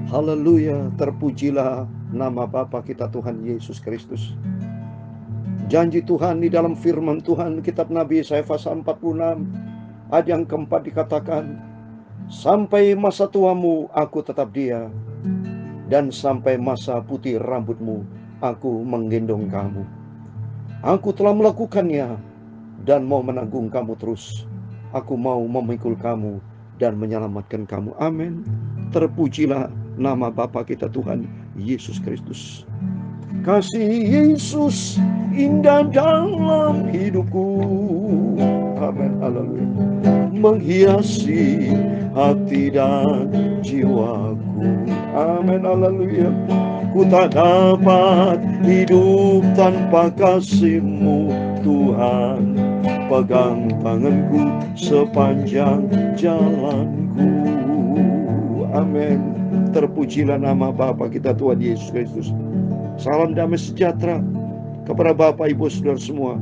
Haleluya, terpujilah nama Bapa kita Tuhan Yesus Kristus. Janji Tuhan di dalam firman Tuhan, kitab Nabi Yesaya pasal 46 ayat yang keempat dikatakan, sampai masa tuamu aku tetap dia, dan sampai masa putih rambutmu aku menggendong kamu. Aku telah melakukannya dan mau menanggung kamu terus. Aku mau memikul kamu dan menyelamatkan kamu. Amin. Terpujilah nama Bapa kita Tuhan Yesus Kristus. Kasih Yesus indah dalam hidupku. Amin. Haleluya. Menghiasi hati dan jiwaku. Amin. Haleluya. Ku tak dapat hidup tanpa kasih-Mu Tuhan. Pegang tanganku sepanjang jalanku. Amin. Terpujilah nama Bapa kita Tuhan Yesus Kristus. Salam damai sejahtera kepada Bapak Ibu Saudara semua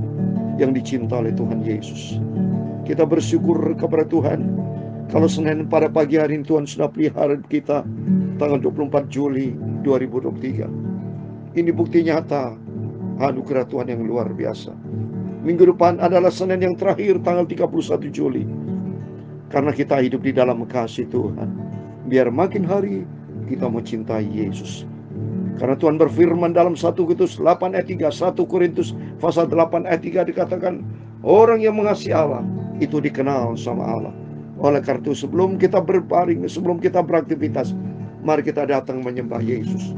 yang dicinta oleh Tuhan Yesus. Kita bersyukur kepada Tuhan kalau Senin pada pagi hari ini Tuhan sudah pelihara kita tanggal 24 Juli 2023. Ini bukti nyata anugerah Tuhan yang luar biasa. Minggu depan adalah Senin yang terakhir tanggal 31 Juli. Karena kita hidup di dalam kasih Tuhan, biar makin hari kita mencintai Yesus. Karena Tuhan berfirman dalam 1 Korintus 8 ayat 3, 1 Korintus pasal 8 ayat 3 dikatakan, orang yang mengasihi Allah itu dikenal sama Allah. Oleh karena itu sebelum kita berbaring, sebelum kita beraktivitas, mari kita datang menyembah Yesus.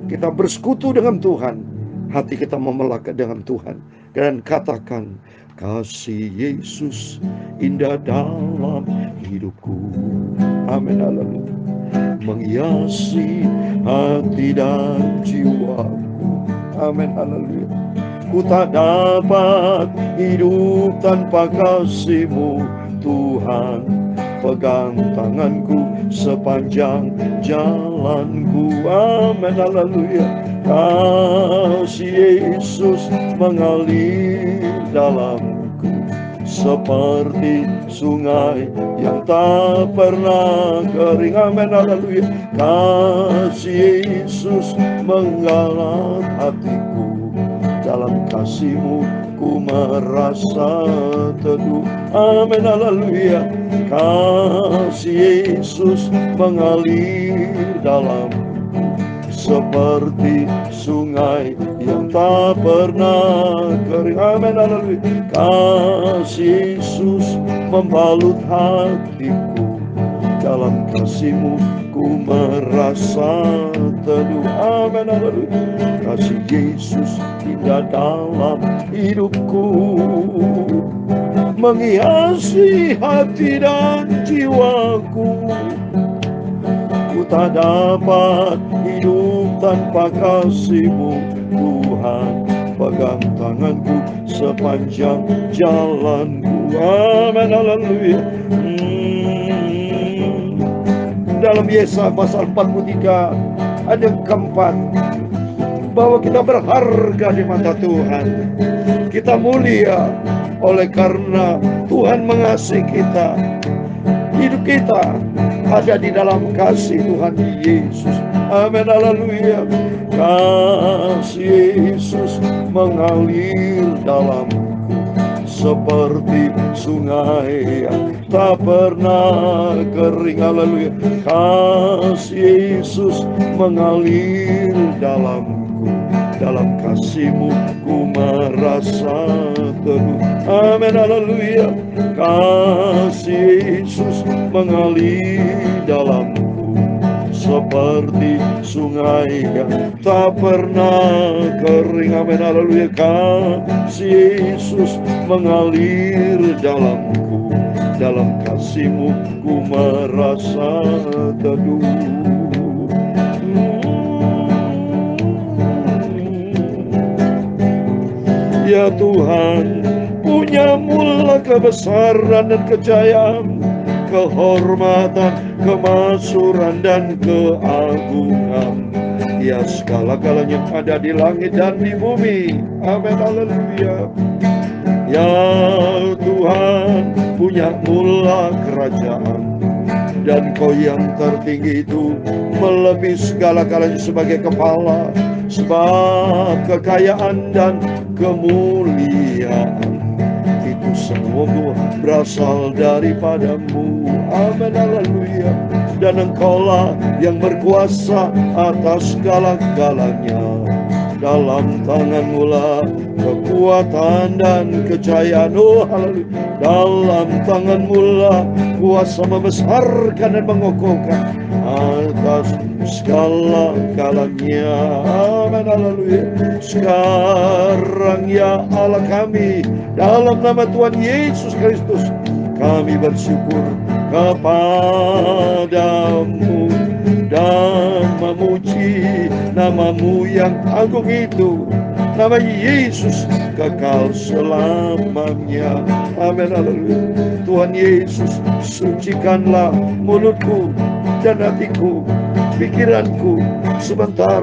Kita bersekutu dengan Tuhan, hati kita memelak dengan Tuhan, dan katakan, kasih Yesus indah dalam hidupku. Amin. Haleluya. Menghiasi hati dan jiwaku. Amin. Haleluya. Ku tak dapat hidup tanpa kasih-Mu Tuhan. Pegang tanganku sepanjang jalanku. Amin. Haleluya. Kasih Yesus mengalir dalamku seperti sungai yang tak pernah kering. Amin. Haleluya. Kasih Yesus menggalak hatiku. Dalam kasih-Mu ku merasa teduh. Amin. Haleluya. Kasih Yesus mengalir dalamku seperti sungai yang tak pernah kering. Amin. Haleluya. Kasih Yesus membalut hatiku. Dalam kasih-Mu ku merasa teduh. Amin. Haleluya. Kasih Yesus indah dalam hidupku. Menghiasi hati dan jiwaku. Ku tak dapat hidup tanpa kasih-Mu Tuhan. Pegang tanganku sepanjang jalanku. Amin. Haleluya. Dalam Yesaya pasal 43 ada keempat, bahwa kita berharga di mata Tuhan. Kita mulia oleh karena Tuhan mengasihi kita. Hidup kita ada di dalam kasih Tuhan Yesus. Amin. Haleluya. Kasih Yesus mengalir dalamku seperti sungai yang tak pernah kering. Haleluya. Kasih Yesus mengalir dalamku. Dalam kasih-Mu ku merasa teduh. Amin. Haleluya. Kasih Yesus mengalir dalamku seperti sungai yang tak pernah kering. Amin. Haleluya. Kasih Yesus mengalir dalamku. Dalam kasih-Mu ku merasa teduh. Ya Tuhan, punya mula kebesaran dan kejayaan, kehormatan, kemasyhuran dan keagungan. Ya segala-galanya yang ada di langit dan di bumi. Amin. Haleluya. Ya Tuhan, punya mula kerajaan, Dan Kau yang tertinggi itu melebihi segala-galanya sebagai kepala, sebab kekayaan dan kemuliaan itu semua berasal daripadamu. Amin, haleluya. Dan Engkaulah yang berkuasa atas segala-galanya. Dalam tangan-Mu lah kekuatan dan kejayaan. Oh haleluya. Dalam tangan-Mu lah kuasa membesarkan dan mengokohkan atas segala-galanya. Amin, haleluya. Sekarang ya Allah kami, dalam nama Tuhan Yesus Kristus, kami bersyukur kepadamu dan memuji nama-Mu yang agung itu, nama Yesus kekal selamanya. Amin, haleluya. Tuhan Yesus, sucikanlah mulutku dan hatiku, pikiranku. Sebentar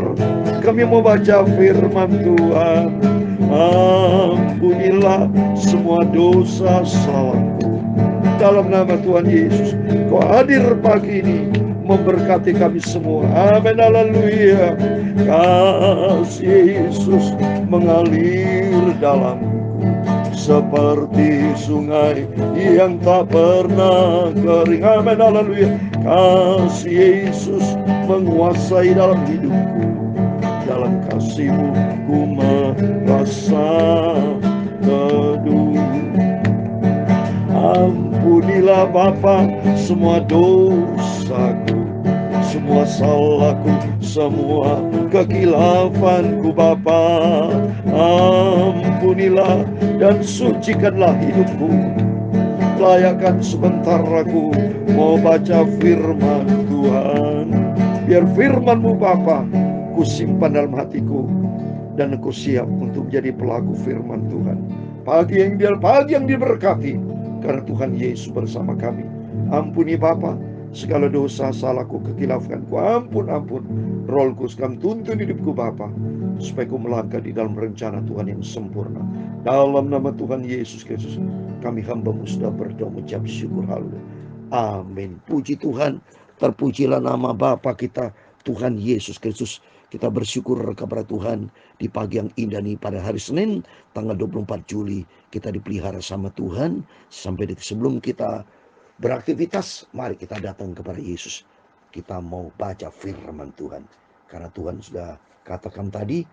kami mau baca firman Tuhan. Ampunilah semua dosa salahku. Dalam nama Tuhan Yesus, Kau hadir pagi ini memberkati kami semua. Amin, haleluya. Kasih Yesus mengalir dalamku seperti sungai yang tak pernah kering. Amin, haleluya. Kasih Yesus menguasai dalam hidupku. Dalam kasih-Mu ku merasa teduh. Ampunilah Bapa semua dosaku, semua salahku, semua kekilafanku Bapa. Ampunilah dan sucikanlah hidupku. Layakkan sebentar aku mau baca firman Tuhan. Biar firman-Mu Bapa ku simpan dalam hatiku, dan aku siap untuk menjadi pelaku firman Tuhan. Pagi yang diberkati, karena Tuhan Yesus bersama kami. Ampuni Bapa segala dosa salahku, kekilafanku. Ampun Roh Kudus, kami tuntun hidupku Bapa, supaya ku melangkah di dalam rencana Tuhan yang sempurna. Dalam nama Tuhan Yesus Kristus, kami hamba-Mu sudah berdoa mengucap syukur. Haleluya. Amin. Puji Tuhan, terpujilah nama Bapa kita Tuhan Yesus Kristus. Kita bersyukur kepada Tuhan di pagi yang indah ini pada hari Senin tanggal 24 Juli. Kita dipelihara sama Tuhan. Sampai sebelum kita beraktivitas, mari kita datang kepada Yesus. Kita mau baca firman Tuhan. Karena Tuhan sudah katakan tadi,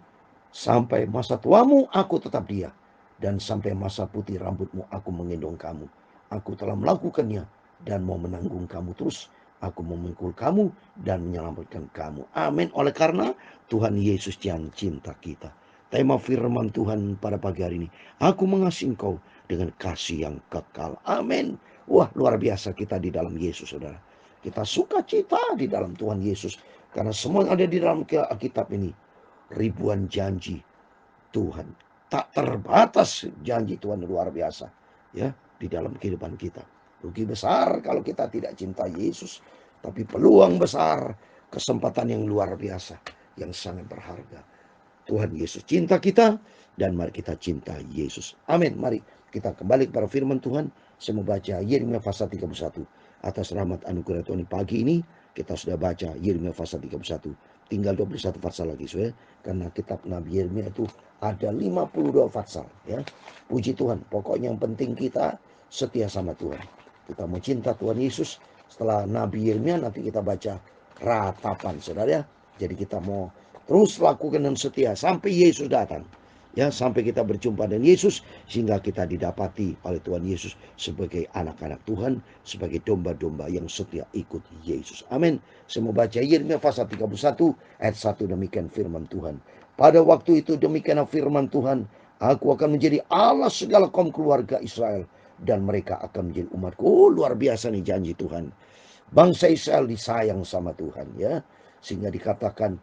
sampai masa tuamu aku tetap dia, dan sampai masa putih rambutmu aku menggendong kamu. Aku telah melakukannya dan mau menanggung kamu terus. Aku memikul kamu dan menyelamatkan kamu. Amin. Oleh karena Tuhan Yesus yang cinta kita. Tema firman Tuhan pada pagi hari ini, aku mengasihi engkau dengan kasih yang kekal. Amin. Wah, luar biasa kita di dalam Yesus, saudara. Kita sukacita di dalam Tuhan Yesus. Karena semua yang ada di dalam Alkitab ini, ribuan janji Tuhan. Tak terbatas janji Tuhan, luar biasa. Ya, di dalam kehidupan kita. Rugi besar kalau kita tidak cinta Yesus. Tapi peluang besar, kesempatan yang luar biasa, yang sangat berharga. Tuhan Yesus cinta kita, dan mari kita cinta Yesus. Amin. Mari kita kembali kepada firman Tuhan. Saya mau baca Yeremia pasal 31. Atas rahmat anugerah Tuhan pagi ini, kita sudah baca Yeremia pasal 31. Tinggal 21 pasal lagi, saudara. Karena kitab Nabi Yeremia itu ada 52 pasal. Ya. Puji Tuhan. Pokoknya yang penting kita setia sama Tuhan. Kita mau cinta Tuhan Yesus. Setelah Nabi Yeremia nanti kita baca ratapan, saudara. Jadi kita mau terus lakukan dan setia sampai Yesus datang. Ya, sampai kita berjumpa dengan Yesus, sehingga kita didapati oleh Tuhan Yesus sebagai anak-anak Tuhan, sebagai domba-domba yang setia ikut Yesus. Amin. Saya mau baca Yeremia pasal 31 ayat 1, demikian firman Tuhan. Pada waktu itu demikian firman Tuhan, aku akan menjadi Allah segala kaum keluarga Israel, dan mereka akan menjadi umatku. Oh, luar biasa nih janji Tuhan. Bangsa Israel disayang sama Tuhan, ya, sehingga dikatakan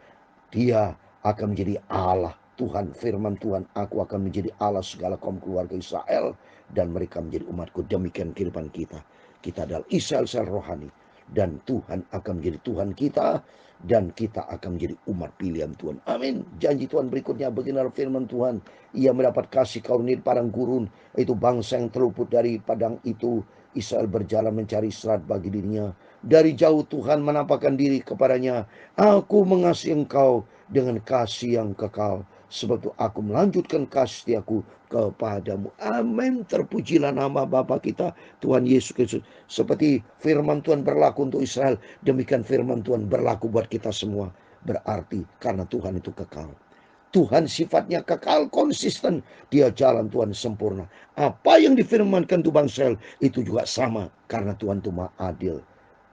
dia akan menjadi Allah. Tuhan, firman Tuhan, aku akan menjadi Allah segala kaum keluarga Israel, dan mereka menjadi umatku. Demikian kehidupan kita. Kita adalah Israel rohani, dan Tuhan akan menjadi Tuhan kita, dan kita akan menjadi umat pilihan Tuhan. Amin. Janji Tuhan berikutnya, beginilah firman Tuhan. Ia mendapat kasih karunia di padang gurun, itu bangsa yang terluput dari padang itu. Israel berjalan mencari serat bagi dirinya, Dari jauh Tuhan menampakkan diri kepadanya. Aku mengasihi engkau dengan kasih yang kekal. Sebab itu aku melanjutkan kasih setiaku kepadamu. Amin. Terpujilah nama Bapa kita, Tuhan Yesus Kristus. Seperti firman Tuhan berlaku untuk Israel, demikian firman Tuhan berlaku buat kita semua. Berarti karena Tuhan itu kekal. Tuhan sifatnya kekal, konsisten. Dia jalan Tuhan sempurna. Apa yang difirmankan tuh bangsa itu juga sama. Karena Tuhan itu maha adil.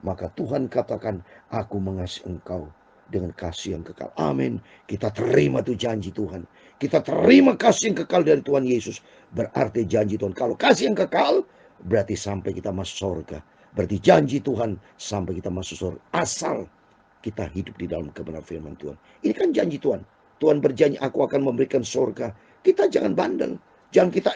Maka Tuhan katakan, aku mengasihi engkau dengan kasih yang kekal. Amin. Kita terima tuh janji Tuhan. Kita terima kasih yang kekal dari Tuhan Yesus. Berarti janji Tuhan. Kalau kasih yang kekal, berarti sampai kita masuk surga. Berarti janji Tuhan sampai kita masuk surga. Asal kita hidup di dalam kebenaran firman Tuhan. Ini kan janji Tuhan. Tuhan berjanji, aku akan memberikan surga. Kita jangan bandel. Jangan kita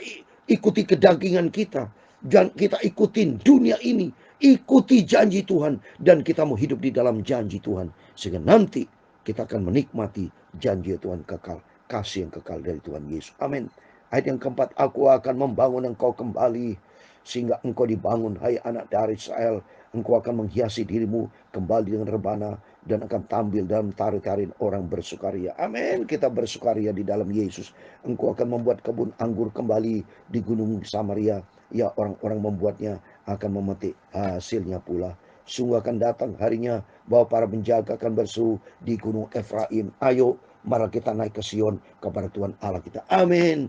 ikuti kedagingan kita. Jangan kita ikutin dunia ini. Ikuti janji Tuhan. Dan kita mau hidup di dalam janji Tuhan. Sehingga nanti kita akan menikmati janji Tuhan kekal. Kasih yang kekal dari Tuhan Yesus. Amin. Ayat yang keempat, aku akan membangun engkau kembali. Sehingga engkau dibangun, hai anak dari Israel. Engkau akan menghiasi dirimu kembali dengan rebana. Dan akan tampil dalam tari-tarian orang bersukaria. Amin. Kita bersukaria di dalam Yesus. Engkau akan membuat kebun anggur kembali di gunung Samaria. Ya, orang-orang membuatnya akan memetik hasilnya pula. Sungguh akan datang harinya bahwa para penjaga akan berseru di gunung Efraim. Ayo, mari kita naik ke Sion kepada Tuhan Allah kita. Amin.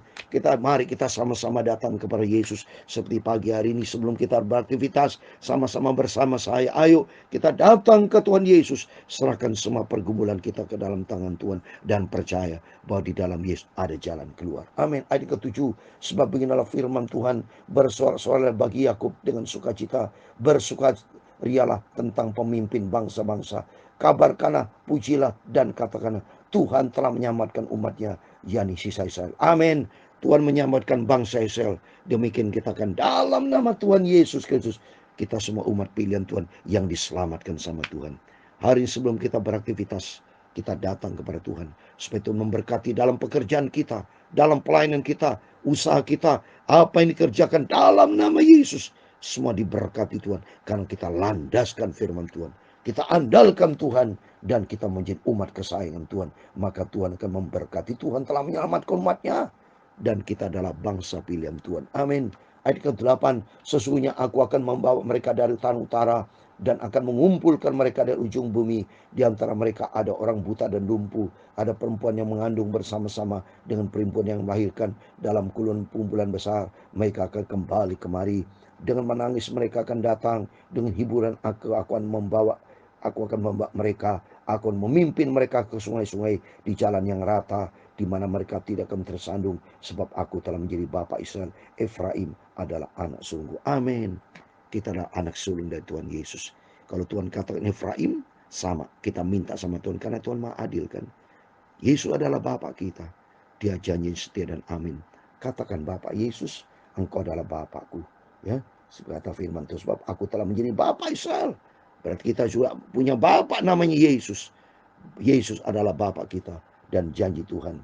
Mari kita sama-sama datang kepada Yesus. Seperti pagi hari ini sebelum kita beraktivitas, sama-sama bersama saya. Ayo kita datang ke Tuhan Yesus. Serahkan semua pergumulan kita ke dalam tangan Tuhan. Dan percaya bahwa di dalam Yesus ada jalan keluar. Amin. Ayat ke-7. Sebab beginilah firman Tuhan. Bersorak-sorak bagi Yakub dengan sukacita. Bersukacitalah tentang pemimpin bangsa-bangsa. Kabarkanlah, pujilah, dan katakanlah, Tuhan telah menyelamatkan umatnya, yakni sisa Israel. Amin. Tuhan menyelamatkan bangsa Israel. Demikian kita akan dalam nama Tuhan Yesus Kristus. Kita semua umat pilihan Tuhan yang diselamatkan sama Tuhan. Hari sebelum kita beraktivitas, kita datang kepada Tuhan. Supaya Tuhan memberkati dalam pekerjaan kita, dalam pelayanan kita, usaha kita, apa yang dikerjakan dalam nama Yesus. Semua diberkati Tuhan. Karena kita landaskan firman Tuhan. Kita andalkan Tuhan. Dan kita menjadi umat kesayangan Tuhan. Maka Tuhan akan memberkati. Tuhan telah menyelamatkan umatnya. Dan kita adalah bangsa pilihan Tuhan. Amin. Ayat ke-8. Sesungguhnya aku akan membawa mereka dari tanah utara. Dan akan mengumpulkan mereka dari ujung bumi. Di antara mereka ada orang buta dan lumpuh. Ada perempuan yang mengandung bersama-sama dengan perempuan yang melahirkan dalam kumpulan besar. Mereka akan kembali kemari. Dengan menangis mereka akan datang. Dengan hiburan aku akan membawa mereka. Aku akan memimpin mereka ke sungai-sungai di jalan yang rata, di mana mereka tidak akan tersandung, sebab aku telah menjadi bapa Israel. Efraim adalah anak sulungku. Amin. Kita adalah anak sulung dari Tuhan Yesus. Kalau Tuhan katakan Efraim, sama. Kita minta sama Tuhan, karena Tuhan maha adil kan. Yesus adalah bapa kita. Dia janji setia dan amin. Katakan, Bapak Yesus, engkau adalah Bapakku. Ya, kata firman Tuhan, sebab aku telah menjadi bapa Israel. Berarti kita juga punya Bapak namanya Yesus. Yesus adalah Bapak kita. Dan janji Tuhan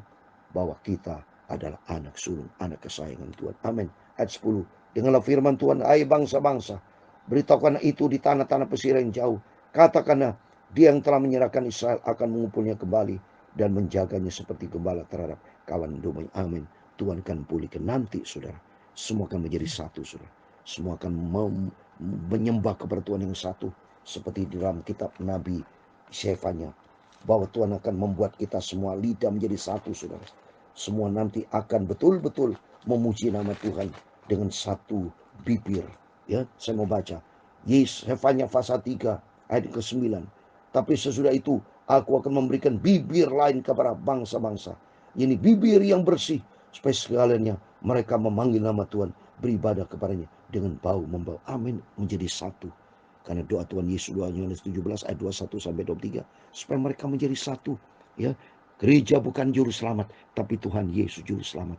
bahwa kita adalah anak sulung, anak kesayangan Tuhan. Amin. Ayat 10. Dengarlah firman Tuhan, hai bangsa-bangsa. Beritahukan itu di tanah-tanah pesisir yang jauh. Katakanlah, dia yang telah menyerahkan Israel akan mengumpulnya kembali. Dan menjaganya seperti gembala terhadap kawan domba. Amin. Tuhan akan pulihkan nanti, saudara. Semua akan menjadi satu, saudara. Semua akan menyembah kepada Tuhan yang satu. Seperti di dalam kitab Nabi Sefanya, bahwa Tuhan akan membuat kita semua lidah menjadi satu, saudara. Semua nanti akan betul-betul memuji nama Tuhan dengan satu bibir. Ya, saya mau baca. Sefanya pasal 3 ayat ke-9. Tapi sesudah itu aku akan memberikan bibir lain kepada bangsa-bangsa. Ini bibir yang bersih, supaya sekaliannya mereka memanggil nama Tuhan, beribadah kepadanya dengan bau membau. Amin. Menjadi satu. Karena doa Tuhan Yesus, doa Yohanes 17 ayat 21 sampai 23, supaya mereka menjadi satu. Ya, gereja bukan juru selamat, tapi Tuhan Yesus juru selamat.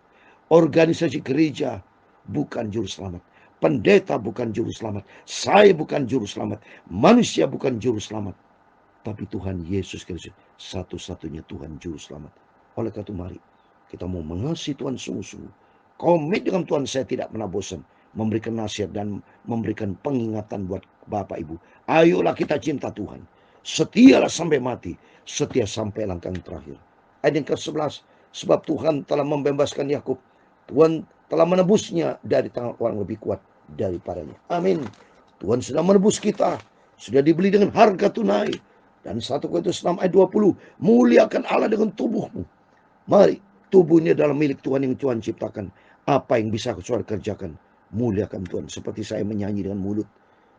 Organisasi gereja bukan juru selamat. Pendeta bukan juru selamat. Saya bukan juru selamat. Manusia bukan juru selamat. Tapi Tuhan Yesus Kristus satu-satunya Tuhan juru selamat. Oleh karena itu mari kita mau mengasihi Tuhan sungguh-sungguh. Komit dengan Tuhan, saya tidak pernah bosan memberikan nasihat dan memberikan pengingatan buat Bapak Ibu, ayolah kita cinta Tuhan. Setialah sampai mati, setia sampai langkah terakhir. Ayat yang ke-11, sebab Tuhan telah membebaskan Yakub, Tuhan telah menebusnya dari tangan orang lebih kuat daripadanya. Amin. Tuhan sudah menebus kita, sudah dibeli dengan harga tunai. Dan 1 Korintus 6 ayat 20, muliakan Allah dengan tubuhmu. Mari, tubuh ini adalah milik Tuhan yang Tuhan ciptakan. Apa yang bisa saudara kerjakan, muliakan Tuhan. Seperti saya menyanyi dengan mulut,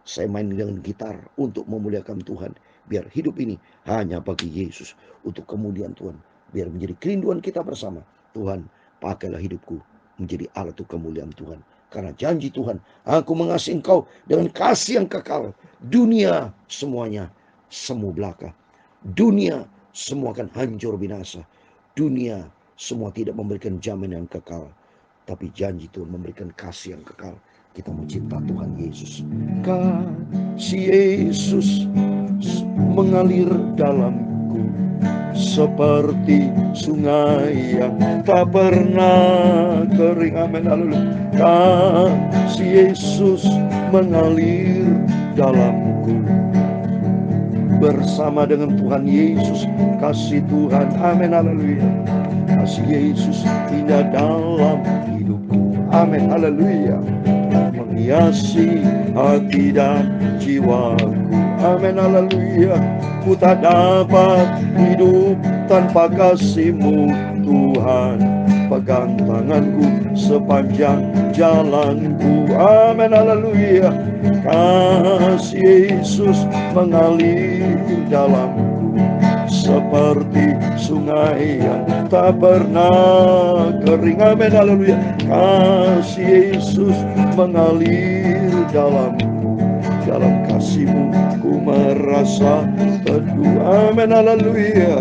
saya main dengan gitar untuk memuliakan Tuhan. Biar hidup ini hanya bagi Yesus, untuk kemuliaan Tuhan. Biar menjadi kerinduan kita bersama. Tuhan, pakailah hidupku menjadi alat untuk kemuliaan Tuhan. Karena janji Tuhan, aku mengasihi engkau dengan kasih yang kekal. Dunia semuanya semu belaka. Dunia semua akan hancur binasa. Dunia semua tidak memberikan jaminan yang kekal. Tapi janji Tuhan memberikan kasih yang kekal. Kita mau cinta Tuhan Yesus. Kasih Yesus mengalir dalamku seperti sungai yang tak pernah kering. Amin, haleluya. Kasih Yesus mengalir dalamku. Bersama dengan Tuhan Yesus, kasih Tuhan, amin, haleluya. Kasih Yesus indah dalam hidupku, amin, haleluya. Menghiasi hati dan jiwaku, amin, haleluya. Ku tak dapat hidup tanpa kasih-Mu, Tuhan. Pegang tanganku sepanjang jalanku, amin, haleluya. Kasih Yesus mengalir dalamku seperti sungai yang tak pernah kering, amin, haleluya. Kasih Yesus mengalir dalamku. Dalam kasih-Mu ku merasa teduh, amin, haleluya.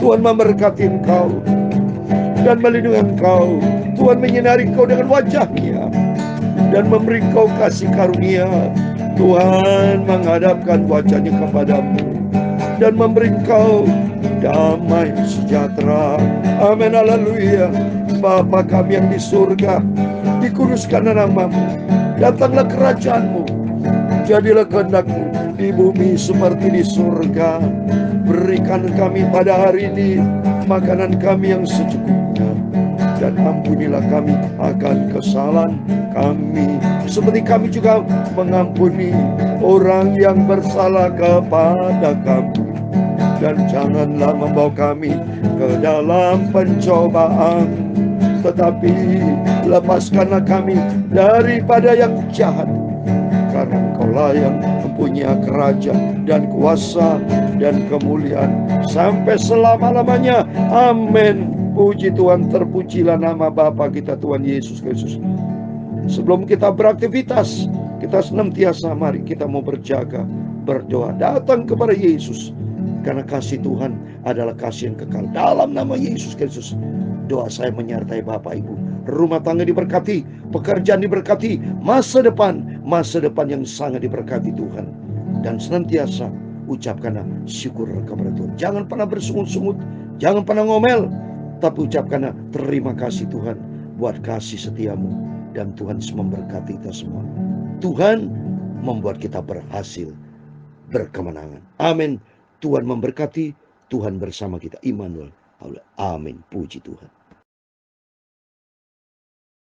Tuhan memberkati engkau dan melindungi engkau. Tuhan menyinari engkau dengan wajah-Nya dan memberi engkau kasih karunia. Tuhan menghadapkan wajah-Nya kepadamu dan memberi engkau damai sejahtera, amin, haleluya. Bapa kami yang di surga, dikuduskanlah nama-Mu, datanglah kerajaan-Mu, jadilah kehendak-Mu di bumi seperti di surga. Berikan kami pada hari ini makanan kami yang secukupnya, dan ampunilah kami akan kesalahan kami, seperti kami juga mengampuni orang yang bersalah kepada kami. Dan janganlah membawa kami ke dalam pencobaan, tetapi lepaskanlah kami daripada yang jahat. Karena Engkaulah yang mempunyai kerajaan dan kuasa dan kemuliaan sampai selama-lamanya. Amin. Puji Tuhan, terpujilah nama Bapa kita Tuhan Yesus Kristus. Sebelum kita beraktivitas, kita senantiasa mari kita mau berjaga, berdoa, datang kepada Yesus. Karena kasih Tuhan adalah kasih yang kekal. Dalam nama Yesus Kristus, doa saya menyertai Bapak Ibu. Rumah tangga diberkati, pekerjaan diberkati, masa depan yang sangat diberkati Tuhan. Dan senantiasa ucapkanlah syukur kepada Tuhan. Jangan pernah bersungut-sungut, jangan pernah ngomel, tapi ucapkanlah terima kasih Tuhan buat kasih setiamu. Dan Tuhan memberkati kita semua. Tuhan membuat kita berhasil, berkemenangan. Amin. Tuhan memberkati, Tuhan bersama kita. Immanuel. Amin. Puji Tuhan.